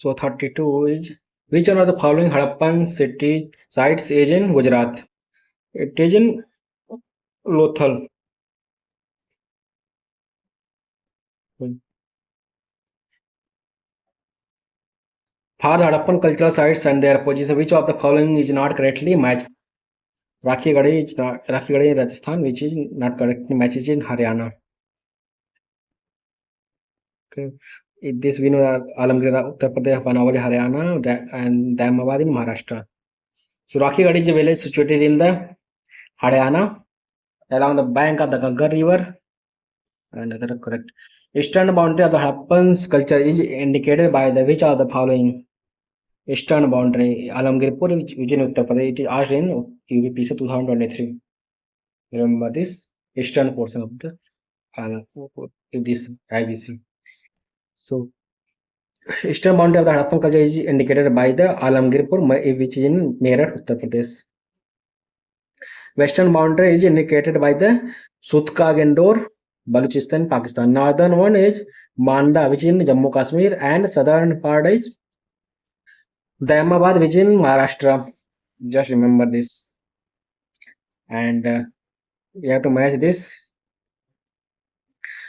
So 32 is, which one of the following Harappan city sites is in Gujarat? It is in Lothal. For the Harappan cultural sites and their position, which of the following is not correctly matched? Rakhigarhi in Rajasthan, which is not correctly matches in Haryana. Okay. This we know Alamgir, Uttar Pradesh, Banawali, Haryana, and Damabad in Maharashtra. So Rakhigarhi is a village situated in the Haryana along the bank of the Ganga river. Another correct. Eastern boundary of the Harappan's culture is indicated by the which of the following? Eastern boundary Alamgirpur, which in Uttar Pradesh. It is asked in UVPC 2023. Remember this eastern portion of the this IVC. So eastern boundary of the Harappan culture is indicated by the Alamgirpur, which is in Meerut, Uttar Pradesh. Western boundary is indicated by the Sutka Gendor, Baluchistan, Pakistan. Northern one is Manda, which is in Jammu Kashmir, and southern part is Damabad, which is in Maharashtra. Just remember this. And you have to match this.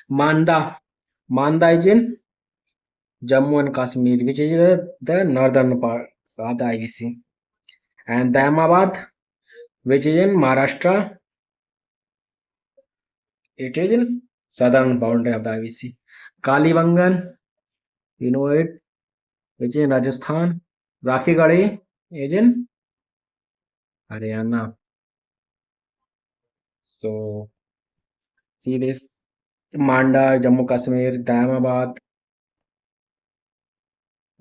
Manda is in Jammu and Kashmir, which is the northern part of the IVC. And Damabad, which is in Maharashtra, it is in southern boundary of the IVC. Kalibangan, you know it, which is in Rajasthan. Rakhigarhi is in Haryana. So see this: Manda, Jammu Kashmir, Damabad,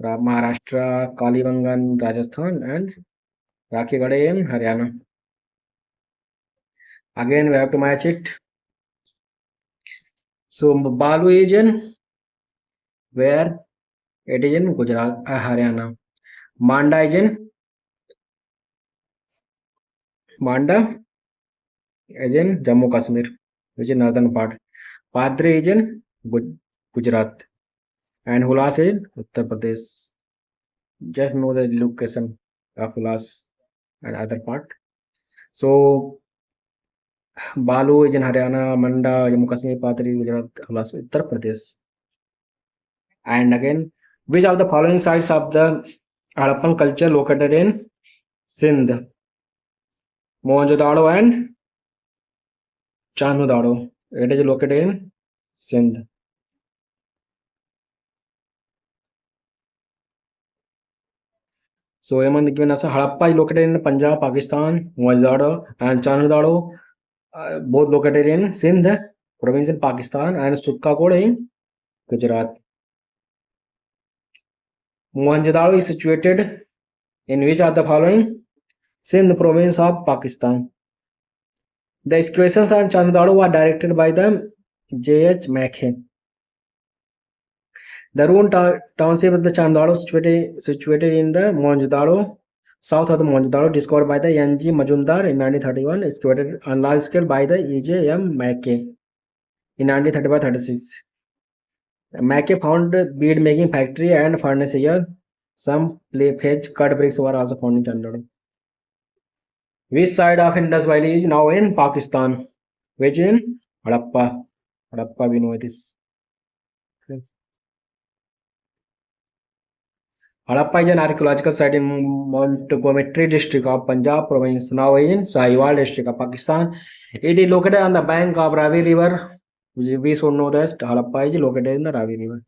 Maharashtra, Kalibangan, Rajasthan, and Rakhigarhi in Haryana. Again, we have to match it. So Balu is in where? It is in Gujarat, Haryana. Manda is in Jammu Kashmir, which is northern part. Padri is in Gujarat, and Hulas is in Uttar Pradesh. Just know the location of Hulas and other part. So Balu is in Haryana, Manda, Jammu Kashmir, Padri, Gujarat, Hulas, Uttar Pradesh. And again, which of the following sites of the Harappan culture located in Sindh? Mohenjo-daro and Chanhu-daro. It is located in Sindh. So among the given answer, Harappa is located in Punjab, Pakistan. Mohenjo-daro and Chanhu-daro both located in Sindh province in Pakistan, and Sutkakod in Gujarat. Mohenjo-daro is situated in which of the following? Sindh province of Pakistan. The excavations on Chanhu-daro were directed by the J.H. Mackay. The ruined township of the Chanhu-daro situated in the Mohenjo-daro, south of the Mohenjo-daro, discovered by the N.G. Majumdar in 1931, excavated on large scale by the E.J.M. Mackay in 1935-36. Mackay found bead making factory and furnace here. Some fetch cut bricks were also found in Chanhu-daro. Which side of Indus Valley is now in Pakistan? Which in Harappa? Harappa, we know this. Okay. Harappa is an archaeological site in Montgomery district of Punjab province, now in Sahiwal district of Pakistan. It is located on the bank of Ravi River. We should know that Harappa is located in the Ravi River.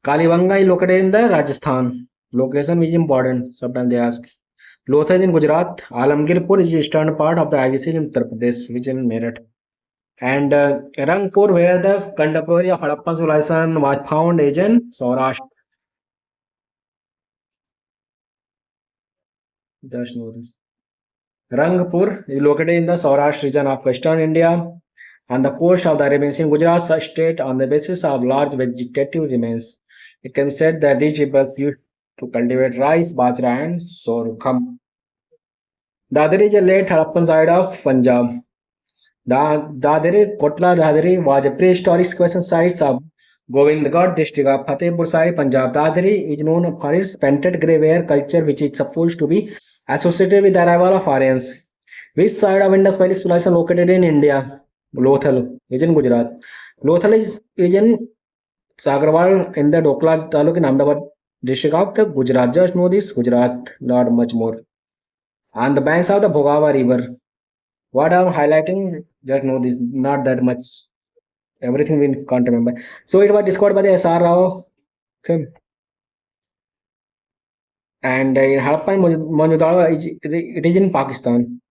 Kalibanga is located in the Rajasthan. Location is important. Sometimes they ask. Lothal in Gujarat. Alamgirpur is the eastern part of the IVC in Uttar Pradesh, which is in Meerut. And Rangpur, where the contemporary of Harappan civilization was found, is in Saurashtra. Just know this. Rangpur is located in the Saurashtra region of western India, on the coast of the Arabian Sea in Gujarat state, on the basis of large vegetative remains. It can be said that these peoples used to cultivate rice, bajra, and sorghum. Dadri is a late Harappan side of Punjab. Dadri, Kotla Dadri was a prehistoric excavation site of Govindgarh district of Fatehpur Sahib, Punjab. Dadri is known for its painted grey ware culture, which is supposed to be associated with the arrival of Aryans. Which side of Indus Valley Civilization located in India? Lothal is in Gujarat. Lothal is in Sagarwal in the Dokla Taluk in Ahmedabad district of the Gujarat. Just know this Gujarat, not much more. On the banks of the Bhogava River. What I'm highlighting, just know this, not that much. Everything we can't remember. So it was discovered by the S.R. Rao. Okay. And in Harappa and Mohenjo-daro, it is in Pakistan.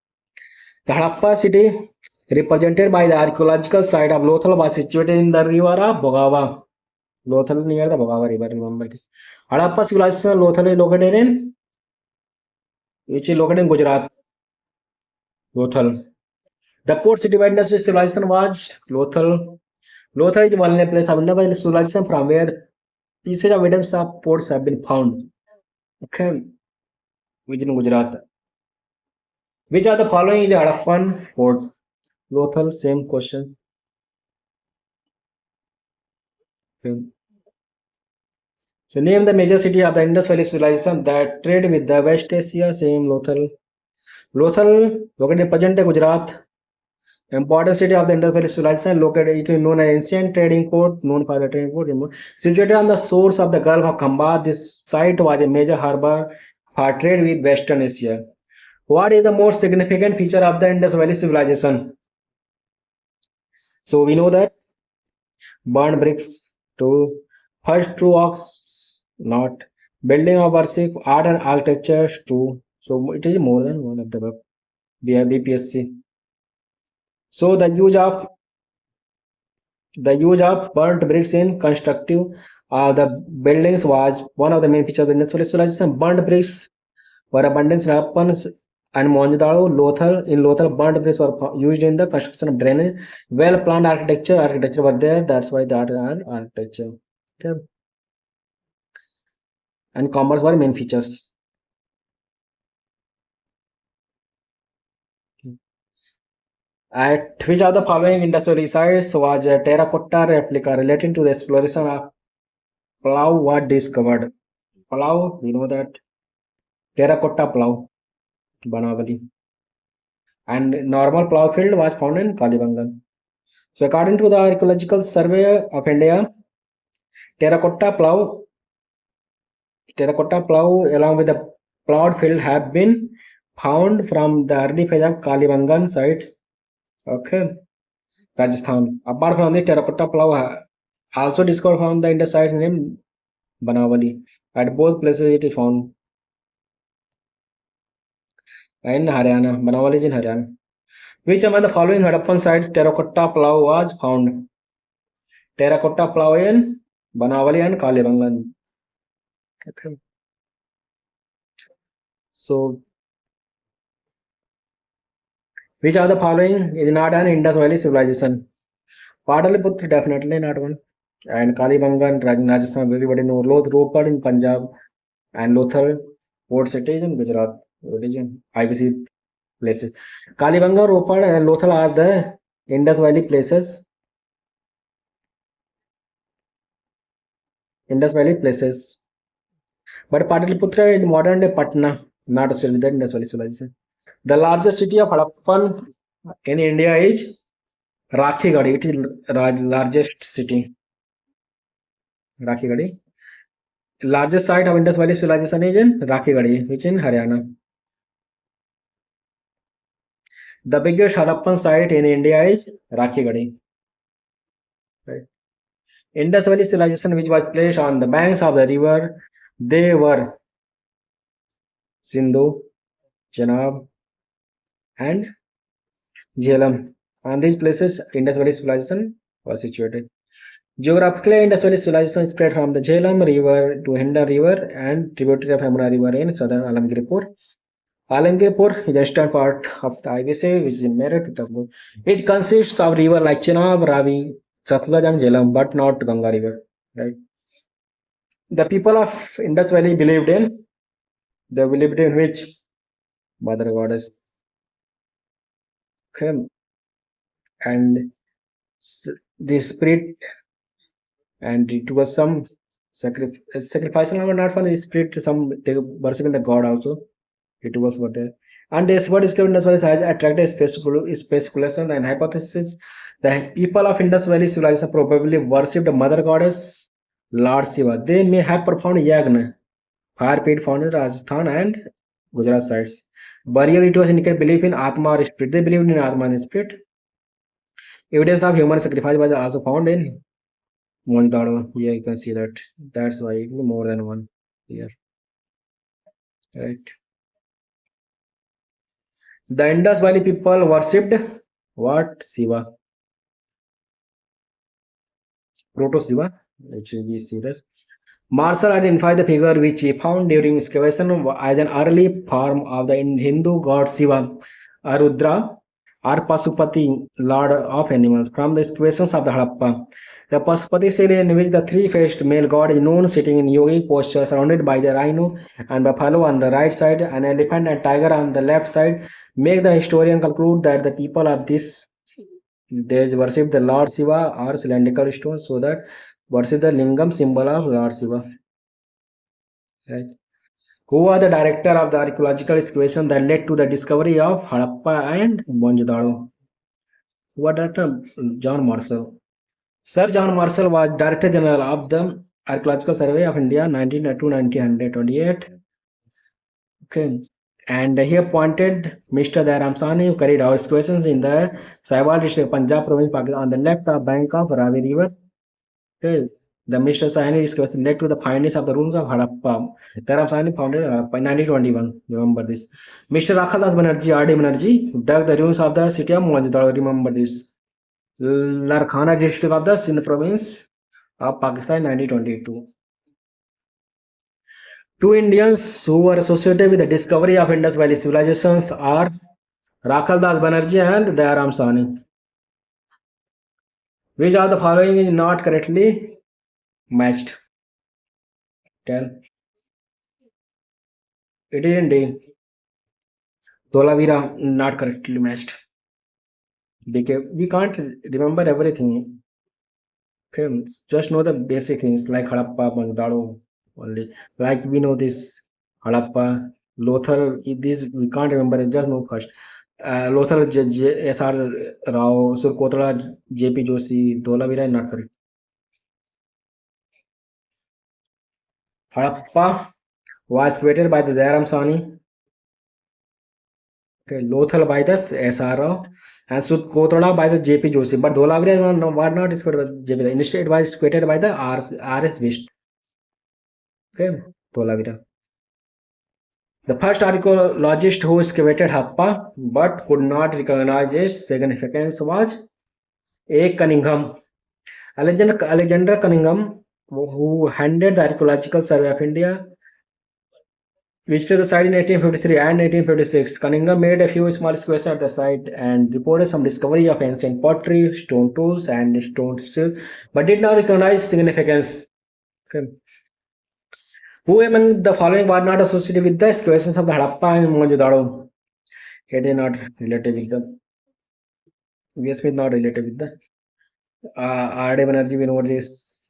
The Harappa city, represented by the archaeological site of Lothal, was situated in the river of Bhogava. Lothal near the Bhogava river, remember this. Harappa civilization, Lothal is located in, which is located in Gujarat. Lothal. The port city by industrial civilization was Lothal. Lothal is one place of Indus civilization from where pieces of evidence of ports have been found. Okay, within Gujarat. Which are the following is Harappan port? Lothal, same question. Okay. So name the major city of the Indus Valley civilization that trade with the West Asia. Same Lothal. Lothal, located in present-day Gujarat. Important city of the Indus Valley civilization, located it is known as ancient trading port, known for the trading port. Situated on the shores of the Gulf of Khamba, this site was a major harbor for trade with Western Asia. What is the most significant feature of the Indus Valley civilization? So we know that burned bricks, to first true ox, not building of worship, art and architecture, true. So it is more than one of the above. We have BPSC. So the use of burnt bricks in constructive the buildings was one of the main features of the Indus Valley civilization. Burnt bricks were abundant in Harappan and Mohenjo-daro. In Lothal, burnt bricks were used in the construction of drainage. Well-planned architecture were there. That's why the art and architecture. Okay. And commerce were main features. At which of the following industrial sites was a terracotta replica relating to the exploration of plough was discovered? Plough, we know that terracotta plough, Banavali, and normal plough field was found in Kalibangan. So according to the Archaeological Survey of India, terracotta plough along with the plowed field have been found from the early phase of Kalibangan sites. Okay, Rajasthan. Apart from the terracotta plough, also discovered from the Indus sites named Banavali. At both places it is found. In Haryana, Banavali is in Haryana. Which among the following Harappan sites terracotta plough was found? Terracotta plough in Banavali and Kalibangan. Okay. So, which are the following is not an Indus Valley civilization? Pataliputra, definitely not one. And Kalibangan, Rajasthan, everybody know. Ropar in Punjab and Lothal, port city in Gujarat, religion, IVC places. Kalibangan, Ropar and Lothal are the Indus Valley places. Indus Valley places. But Pataliputra in modern day Patna, not associated with the Indus Valley civilization. The largest city of Harappan in India is Rakhigadi. It is largest city. Rakhigadi. Largest site of Indus Valley civilization is in Rakhigadi, which is in Haryana. The biggest Harappan site in India is Rakhigadi. Right. Indus Valley civilization, which was placed on the banks of the river, they were Sindhu, Chenab, and Jhelum. On these places, Indus Valley civilization was situated. Geographically, Indus Valley civilization spread from the Jhelum River to Hindu River and tributary of Yamuna River in southern Alamgirpur. Alamgirpur is the eastern part of the IVC, which is in Meerut. It consists of rivers like Chenab, Ravi, Satluj, and Jhelum, but not Ganga River. Right. The people of Indus Valley believed in which mother goddess. Okay. And the spirit and it was some sacrificing not for the spirit, some they worshiping the god also. It was what there. And this what is given as well as has attracted speculation and hypothesis. The people of Indus Valley civilization probably worshipped the mother goddess Lord Shiva. They may have performed yagna, fire pit found in Rajasthan and Gujarat sites. Burial it was indicate belief in Atma or spirit. They believed in Atma and spirit. Evidence of human sacrifice was also found in Mohenjo-daro. Here you can see that. That's why more than one here. Right. The Indus Valley people worshipped what? Shiva. Proto Shiva. Which we see this. Marshall identified the figure which he found during excavation as an early form of the Hindu god Shiva, Arudra, or Pasupati, lord of animals, from the excavations of the Harappa. The Pasupati seal in which the three-faced male god is known sitting in yogic posture surrounded by the rhino and buffalo on the right side, an elephant and tiger on the left side, make the historian conclude that the people of this days worship the Lord Shiva or cylindrical stones so that worship the lingam symbol of Lord Shiva. Right. Who was the director of the archaeological excavation that led to the discovery of Harappa and Mohenjo-daro? What Dr. John Marshall. Sir John Marshall was Director General of the Archaeological Survey of India 1902-1928. Okay. And he appointed Mr. Dairam Sahni, who carried out excavations in the Sahiwal district of Punjab province, Pakistan, on the left bank of Ravi River. Okay. The Mr. Sahni excavation led to the findings of the ruins of Harappa. Dairam Sahni founded Harappa in 1921. Remember this. Mr. Rakhaldas Banerjee, R.D. Banerjee, dug the ruins of the city of Mohenjo-daro. Remember this. Larkhana district of the Sindh province of Pakistan, 1922. Two Indians who were associated with the discovery of Indus Valley civilizations are Rakhaldas Banerjee and Dairam Sahni. Which of the following is not correctly matched? Tell. It is indeed Dholavira not correctly matched. Because we can't remember everything. Okay, just know the basic things like Harappa, Mohenjo-daro only. Like we know this Harappa, Lothar. This we can't remember. Just know first. Lothar, S.R. Rao, Surkotra, J.P. Joshi, Dholavira not correct. Harappa was created by the Dairam Sahni. Okay, Lothal by the S.R. Rao and Surkotra by the J.P. Joshi. But Dholavira was not discovered by J.P. Instead, it was created by the R.S. Vist. Okay, Dholavira. The first archaeologist who excavated Harappa but could not recognize its significance was A. Cunningham. Alexander Cunningham, who handed the Archaeological Survey of India, visited the site in 1853 and 1856. Cunningham made a few small excavations at the site and reported some discovery of ancient pottery, stone tools, and stone seal, but did not recognize significance. Okay. Who among the following was not associated with the excavations of the Harappa and Mohenjo-daro? It is not related with the. V.S. Smith not related with the. R.D. Banerjee, we know this.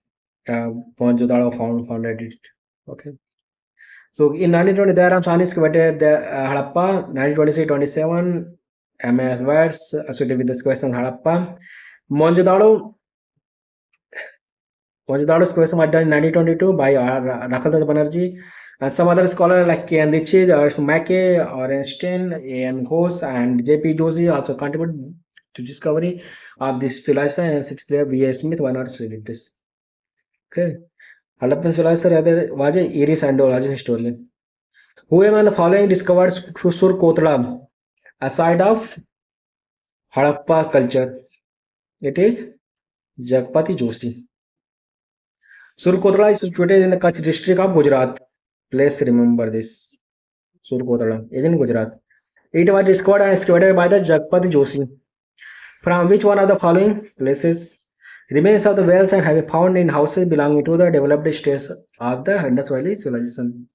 Mohenjo-daro founded it. Okay. So in 1920, Dairam Sahni excavated the Harappa. 1926-27, M.S. Watts associated with the excavation of Harappa. Mohenjo-daro excavation was done in 1922 by Rakhaldas Banerjee. And some other scholars like K. N. Dixit, Mackey, Orenstein, A. M. Ghosh, and J.P. Joshi also contributed to discovery of this civilization, and sixth player V.S. Smith were not associated with this. Okay. Harappan civilization was a Iris Andologist historian. Who among the following discovered Surkotra, a site of Harappa culture? It is Jagpati Joshi. Surkotra is situated in the Kutch district of Gujarat. Please remember this. Surkotra is in Gujarat. It was discovered and excavated by the Jagpati Joshi. From which one of the following places remains of the wells and have been found in houses belonging to the developed states of the Indus Valley civilization?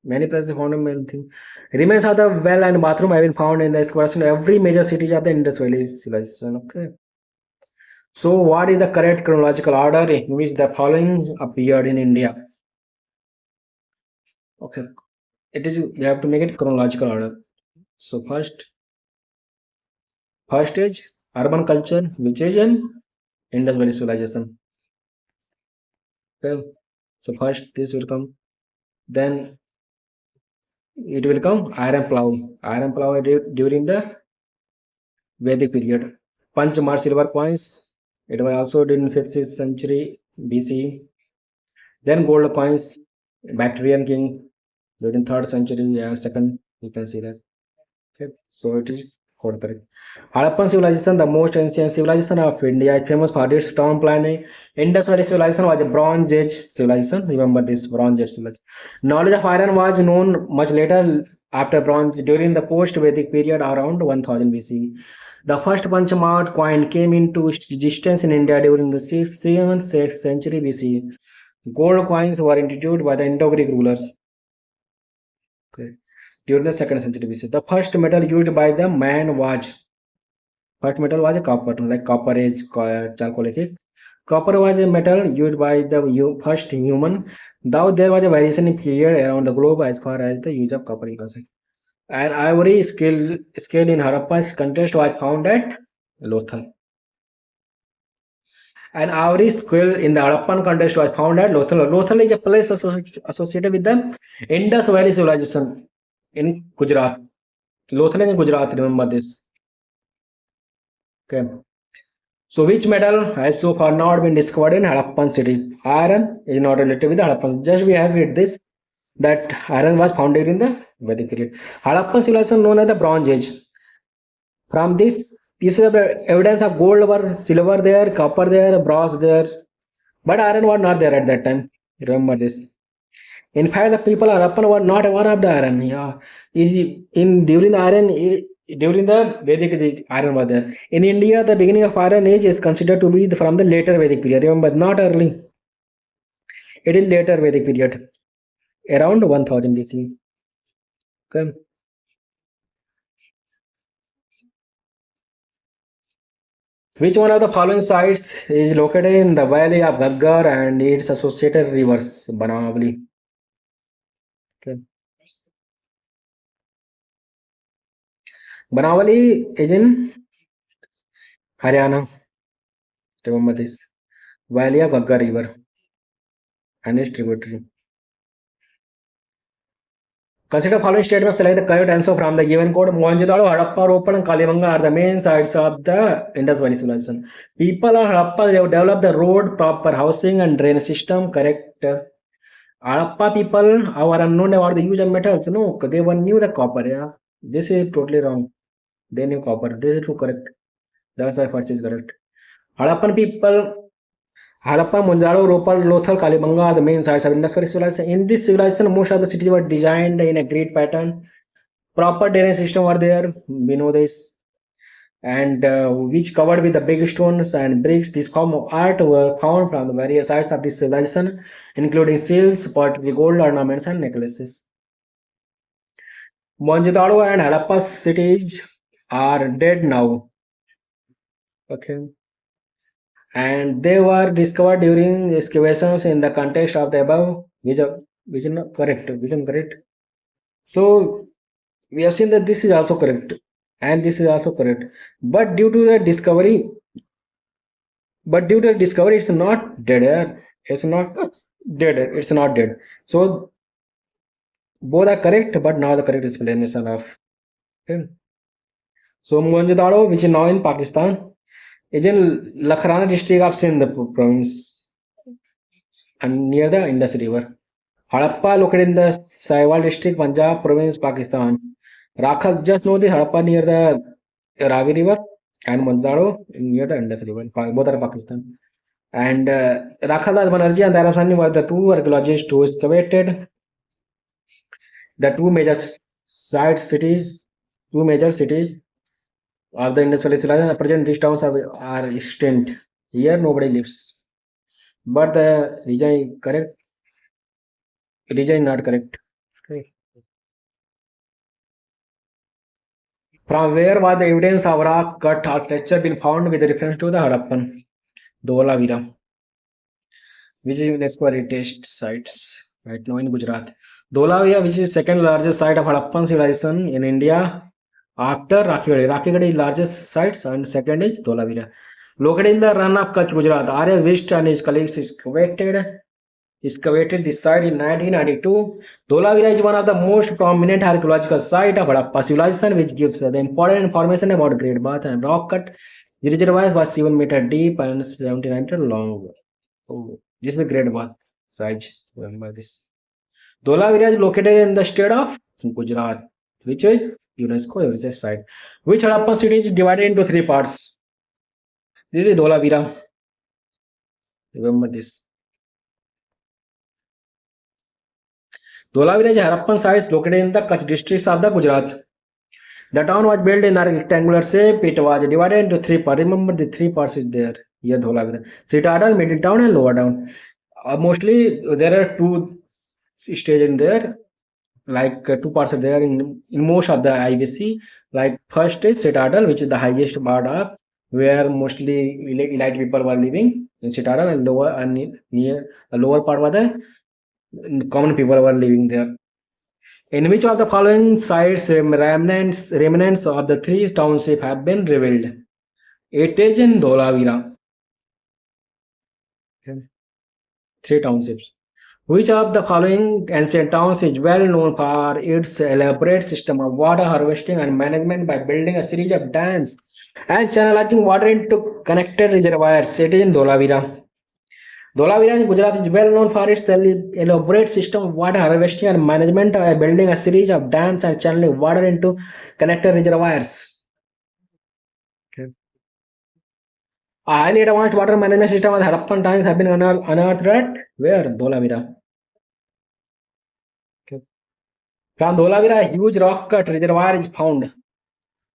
Many places found in many things. Remains of the well and bathroom have been found in the excavation of every major city of the Indus Valley civilization. Okay. So what is the correct chronological order in which the following appeared in India? Okay, it is you have to make it chronological order. So first is urban culture, which is in Indus Valley civilization. Okay, so first this will come, then it will come iron plow. Iron plow during the Vedic period. Panchmar silver coins. It was also in 5th century BC. Then gold coins, Bactrian king during 3rd century, yeah, second, you can see that. Okay, so it is fourth correct. Harappan civilization, the most ancient civilization of India, is famous for its town planning. Indus Valley civilization was a Bronze Age civilization. Remember this Bronze Age civilization. Knowledge of iron was known much later after Bronze during the post-Vedic period around 1000 BC. The first Panchmar coin came into existence in India during the 6th century BC. Gold coins were introduced by the Indo-Greek rulers. Okay. During the 2nd century BC. The first metal used by the man was a copper, like copper is chalcolithic. Copper was a metal used by the first human, though there was a variation in period around the globe as far as the use of copper is concerned. An ivory scale in Harappa's contest was found at Lothal. An ivory scale in the Harappan contest was found at Lothal. Lothal is a place associated with the Indus Valley civilization in Gujarat. Lothal is in Gujarat, remember this. Okay. So which metal has so far not been discovered in Harappan cities? Iron is not related with the Harappan. Just we have read this that iron was found during the Vedic period. Harappan civilization known as the Bronze Age. From this pieces of evidence of gold were silver there, copper there, bronze there, but iron was not there at that time. Remember this. In fact, the people of Harappan were not aware of the iron. Yeah, during the Vedic age, iron was there. In India, the beginning of Iron Age is considered to be from the later Vedic period. Remember, not early. It is later Vedic period, around 1000 BC. Okay. Which one of the following sites is located in the valley of Gaggar and its associated rivers? Banavali. Okay. Banavali is in Haryana. Remember this. Valley of Gaggar River and its tributary. Consider following statements, select the correct answer from the given code. Mohenjo-daro, Harappa, Ropan, and Kalibanga are the main sites of the Indus Valley civilization. People of Harappa they have developed the road, proper housing, and drainage system. Correct. Harappa people are unknown about the use of metals. No, they were knew the copper. Yeah, this is totally wrong. They knew copper. This is true. Correct. That's why first is correct. Harappan people. Harappa, Mohenjo-daro, Ropal, Lothal, Kalibanga are the main sites of Indus Valley civilization. In this civilization, most of the cities were designed in a grid pattern. Proper drainage system were there. We know this, and which covered with the big stones and bricks. This form of art were found from the various sites of this civilization, including seals, pottery, gold ornaments, and necklaces. Mohenjo-daro and Harappa cities are dead now. Okay. And they were discovered during excavations in the context of the above, which is not correct. So we have seen that this is also correct, and this is also correct. But due to the discovery, it's not dead. It's not dead. It's not dead. So both are correct, but now the correct explanation of. Okay. So Mohenjo-daro, which is now in Pakistan, is in Lakhana district of Sindh province and near the Indus River. Harappa located in the Sahiwal district, Punjab province, Pakistan. Rakhal, just know the Harappa near the Ravi River and Mohenjo-daro near the Indus River. Both are Pakistan. And Rakhal Banerjee and Darasani were the two archaeologists who excavated the two major cities of the Indus Valley civilization. At present, these towns are extinct. Here, nobody lives. But the region is correct. Region is not correct. Okay. From where was the evidence of rock cut architecture been found with reference to the Harappan? Dholavira, which is UNESCO heritage sites right now in Gujarat. Dholavira, which is second largest site of Harappan civilization in India after Rakhigarhi. Rakhigarhi is largest sites and second is Dholavira. Located in the run of Kutch, Gujarat, Arya Vist and his colleagues excavated this site in 1992. Dholavira is one of the most prominent archaeological sites of Harappa civilization, which gives the important information about Great Bath and rock cut. The reservoir was 7 meters deep and 79 meters long. Oh, this is a Great Bath site. Remember this. Dholavira is located in the state of Gujarat, which is UNESCO heritage site. Which Harappan city is divided into three parts? This is Dholavira. Remember this. Dholavira is a Harappan site located in the Kutch district of the Gujarat. The town was built in a rectangular shape. It was divided into three parts. Remember the three parts is there. Here Dholavira. Citadel, middle town and lower town. Mostly there are two stages in there. Like two parts are there in most of the IVC. Like first is Citadel, which is the highest part of where mostly elite people were living in Citadel, and lower and near the lower part was the common people were living there. In which of the following sites remnants of the three townships have been revealed? It is in Dholavira. Three townships. Which of the following ancient towns is well known for its elaborate system of water harvesting and management by building a series of dams and channelizing water into connected reservoirs? It is in Dholavira. Dholavira in Gujarat is well known for its elaborate system of water harvesting and management by building a series of dams and channeling water into connected reservoirs. Okay. A highly advanced water management system of the Harappan times have been unearthed at where? Dholavira. Okay. From Dholavira, a huge rock cut reservoir is found,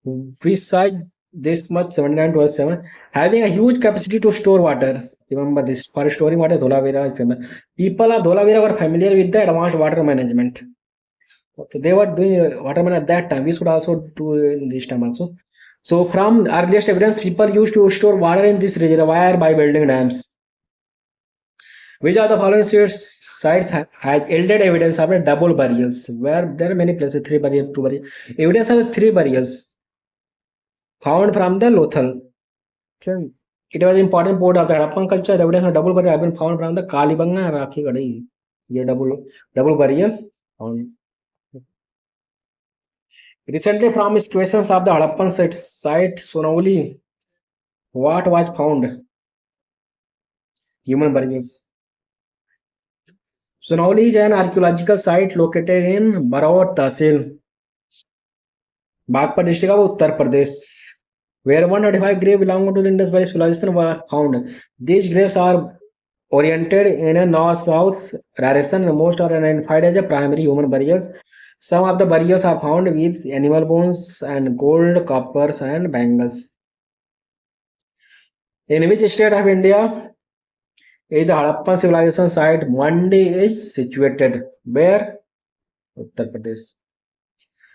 which size this much 79 to 7, having a huge capacity to store water. Remember this, for storing water, Dholavira is famous. People of Dholavira were familiar with the advanced water management. Okay, they were doing water management at that time. We should also do in this time also. So from earliest evidence, people used to store water in this reservoir by building dams. Which of the following sites has yielded evidence of double burials? Where there are many places, 3 burials, 2 burials. Evidence of 3 burials found from the Lothal. Okay. It was an important part of the Harappan culture. The evidence of double burial have been found from the Kalibanga and Rakhigarhi. Yeah, double burial found. Recently, from excavations of the Harappan site Sonauli, what was found? Human burials. Sonauli is an archaeological site located in Baraut Tahsil, Bagpat district of Uttar Pradesh, where 125 graves belonging to the Indus Valley civilization were found. These graves are oriented in a north-south direction and most are identified as a primary human burials. Some of the burials are found with animal bones and gold, coppers and bangles. In which state of India is the Harappan civilization site Mandi is situated? Where? Uttar Pradesh.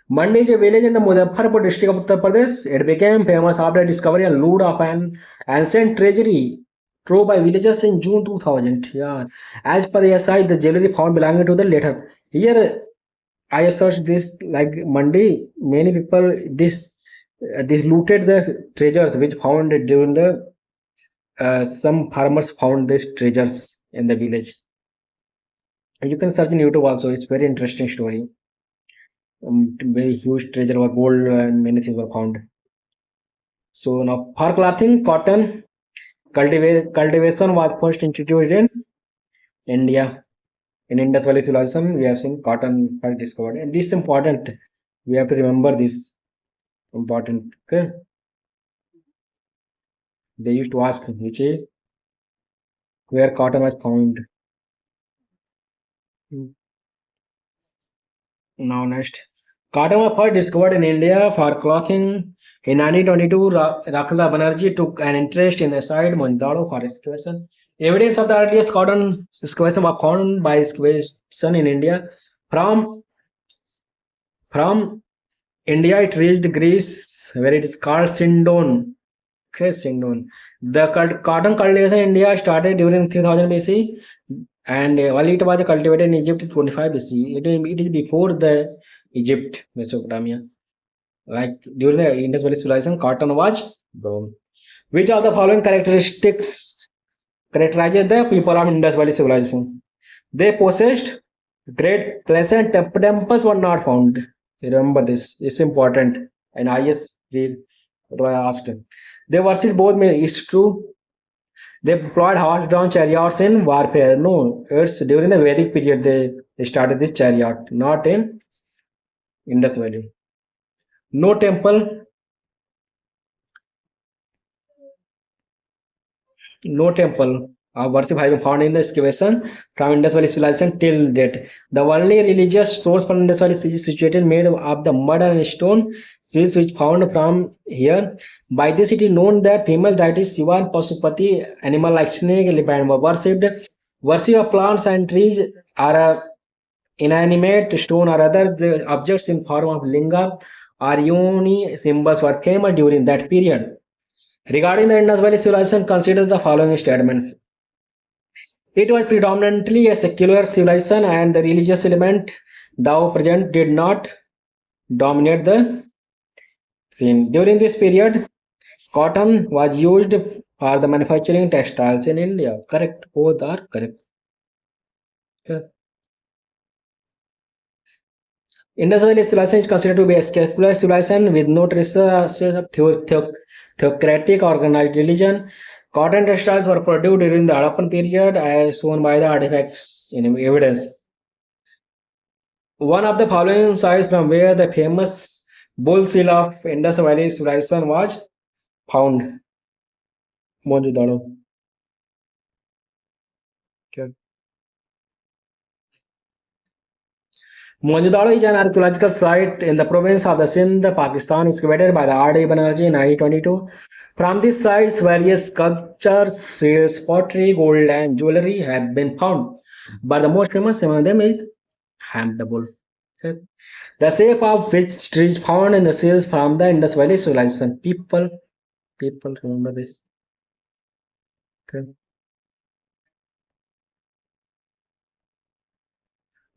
Mandi is a village in the Muzaffarpur district of Uttar Pradesh. It became famous after the discovery and loot of an ancient treasury trove by villagers in June 2000. Yeah. As per the SI, the jewelry found belonging to the later. Here, I have searched this like Mandi. Many people this looted the treasures which found during the some farmers found these treasures in the village. You can search in YouTube also. It's very interesting story. Very huge treasure of gold and many things were found. So now for clothing, cotton cultivation was first introduced in India. In Indus Valley civilization, we have seen cotton first discovered, and this is important. We have to remember this important. Okay, they used to ask which is where cotton was found. Now next, cotton was first discovered in India for clothing. In 1922, Rakla Banerjee took an interest in the site Mohenjo-daro for excavation. Evidence of the earliest cotton excavation was found by excavation in India. From India, it reached Greece, where it is called Sindon. known. The cotton cultivation in India started during 3000 BC, and while it was cultivated in Egypt in 25 BC. It is before the Egypt, Mesopotamia. Like during the Indus Valley civilization, cotton was grown. Which of the following characteristics characterizes the people of Indus Valley civilization? They possessed great pleasant temples were not found. Remember this, it's important. And IS asked. They worshipped both men, it's true. They employed horse-drawn chariots in warfare. No, it's during the Vedic period they started this chariot, not in Indus Valley. No temple, no temple of worship has been found in the excavation from Indus Valley civilization till date. The only religious source for Indus Valley is situated made of the mud and stone seals which found from here. By this it is known that female deities Shiva and Pasupati, animal like snake, elephant were worshipped. Worship of plants and trees are inanimate stone or other objects in form of linga or yoni symbols were famous during that period. Regarding the Indus Valley civilization, consider the following statements. It was predominantly a secular civilization and the religious element, though present, did not dominate the scene. During this period, cotton was used for the manufacturing textiles in India. Correct. Both are correct. Okay. Indus Valley civilization is considered to be a secular civilization with no traces of theocratic organized religion. Cotton textiles were produced during the Harappan period as shown by the artifacts in evidence. One of the following sites from where the famous bull seal of Indus Valley civilization was found. Mohenjo-daro. Okay. Mohenjo-daro is an archaeological site in the province of the Sindh, Pakistan, excavated by the R.D. Banerjee in 1922. From these sites, various sculptures, seals, pottery, gold, and jewelry have been found. But the most famous among them is the bull. Okay. The shape of which trees found in the seals from the Indus Valley civilization. People remember this. Okay.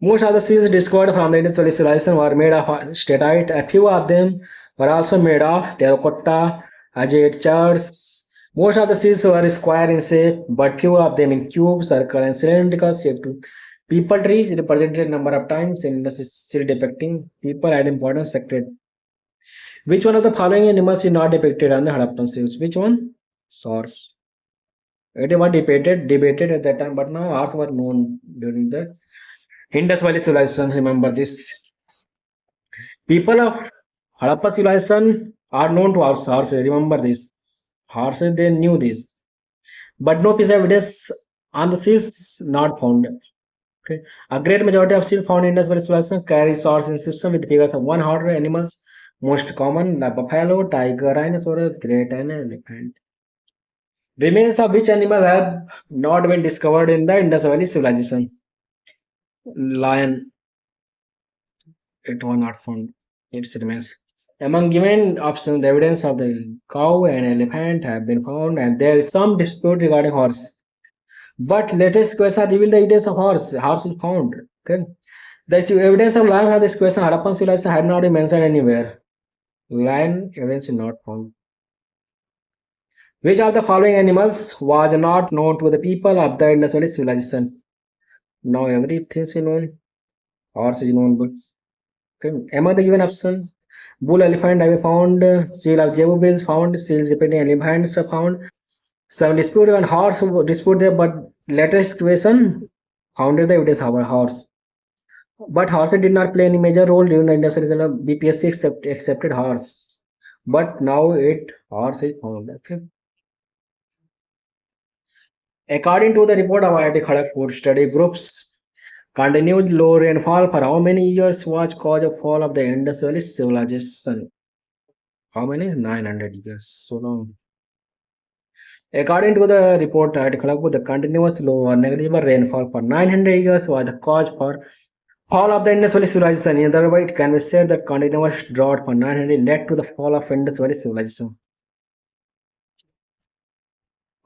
Most of the seals discovered from the Indus Valley civilization were made of steatite. A few of them were also made of terracotta, agate shards. Most of the seals were square in shape, but few of them in cube, circle, and cylindrical shape too. People trees represented a number of times in the seal depicting people had important sacred. Which one of the following animals is not depicted on the Harappan seals? Which one? Horse. It was debated at that time, but now horse were known during the Indus Valley civilization. Remember this. People of Harappa civilization are known to horses. Remember this. Horses, they knew this. But no piece of evidence on the seals not found. Okay. A great majority of seals found in Indus Valley civilization carry swords inscription with figures of one horse animals. Most common, the buffalo, tiger, rhinoceros, great and elephant. Remains of which animal have not been discovered in the Indus Valley civilization? Lion. It was not found. Its remains. Among given options, the evidence of the cow and elephant have been found, and there is some dispute regarding horse. But latest question revealed the evidence of horse. Horse is found. Okay. The evidence of lion for this question, Harappan civilization had not been mentioned anywhere. Lion evidence is not found. Which of the following animals was not known to the people of the Indus Valley civilization? Now everything is known. Horse is known, but okay. Among the given options, bull, elephant have been found. Seal of Jebu bills found. Seals repeating elephants are found. Some dispute on horse dispute there, but latest question founded the evidence of a horse. But horses did not play any major role during the industrial BPSC accepted horse. But now horse is found. Okay. According to the report of IIT Kharagpur, study groups continued low rainfall for how many years was cause of fall of the Indus Valley civilization? How many? 900 years. So long. According to the report IIT Kharagpur, the continuous low or negligible rainfall for 900 years was the cause for fall of the Indus Valley civilization. In other words, it can be said that continuous drought for 900 led to the fall of Indus Valley civilization.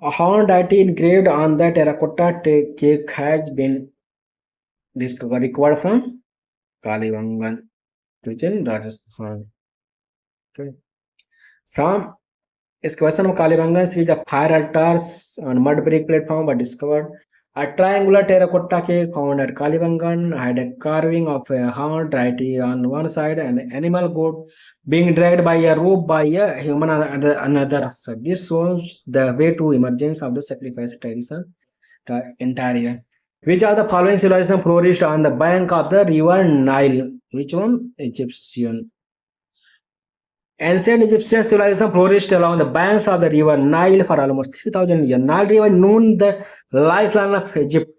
A horn deity engraved on the terracotta cake has been recovered from Kalibangan, which in Rajasthan. Okay. From excavation of Kalibangan, series of fire altars on mud brick platform were discovered. A triangular terracotta cake found at Kalibangan had a carving of a horned deity on one side and an animal goat being dragged by a rope by a human on the another. So this shows the way to emergence of the sacrifice tradition entire year. Which are the following civilizations flourished on the bank of the river Nile? Which one? Egyptian. Ancient Egyptian civilization flourished along the banks of the river Nile for almost 3,000 years. Nile River known the lifeline of Egypt.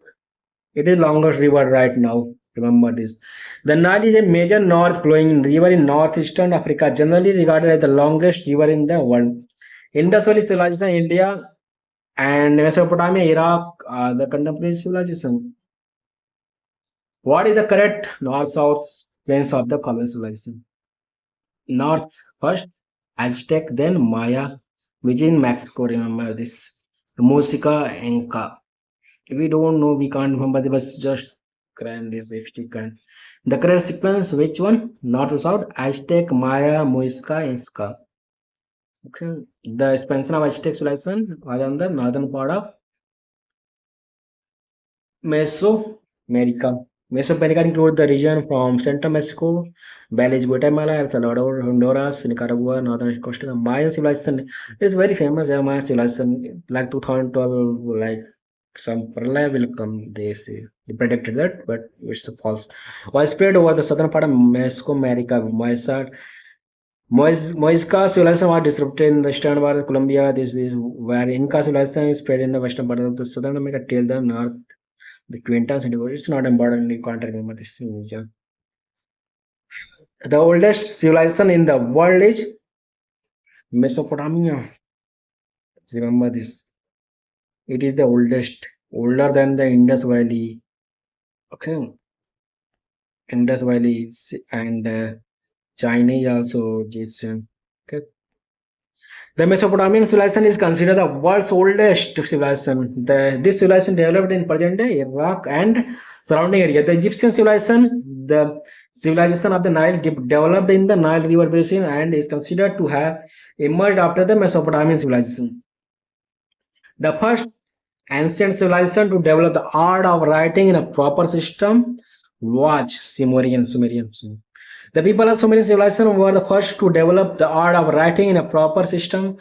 It is longest river right now. Remember this. The Nile is a major north-flowing river in northeastern Africa, generally regarded as the longest river in the world. Indus Valley civilization, India and Mesopotamia, Iraq are the contemporary civilization. What is the correct north-south plains of the following civilization? North first, Aztec, then Maya, which in Mexico. Remember this. Musica, Inca. If we don't know, we can't remember. But just cram this if you can. The correct sequence, which one? North to south, Aztec, Maya, Muisca, Inca. Okay. The expansion of Aztec civilization was on the northern part of Mesoamerica. Mesoamerica includes the region from Central Mexico, Belize, Guatemala, El Salvador, Honduras, Nicaragua, northern Costa Rica. Mayan civilization is very famous. Mayan civilization, like 2012, like some pralaya will come. They say they predicted that, but it's false. Widespread over the southern part of Mesoamerica, Moisca civilization was disrupted in the eastern part of Colombia. This is where Inca civilization is spread in the western part of the southern America till the north. The Quintas and it's not important, you can't remember this region. The oldest civilization in the world is Mesopotamia. Remember this. It is the oldest, older than the Indus Valley. Okay, Indus Valley and China is also Jason. Okay. The Mesopotamian civilization is considered the world's oldest civilization. This civilization developed in present-day Iraq and surrounding area. The Egyptian civilization, the civilization of the Nile, developed in the Nile River basin and is considered to have emerged after the Mesopotamian civilization. The first ancient civilization to develop the art of writing in a proper system was Sumerian. The people of Sumerian civilization were the first to develop the art of writing in a proper system.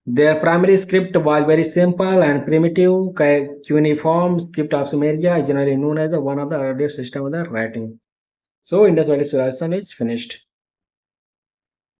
Their primary script was very simple and primitive. Cuneiform script of Sumeria is generally known as one of the earliest systems of the writing. So Indus Valley civilization is finished.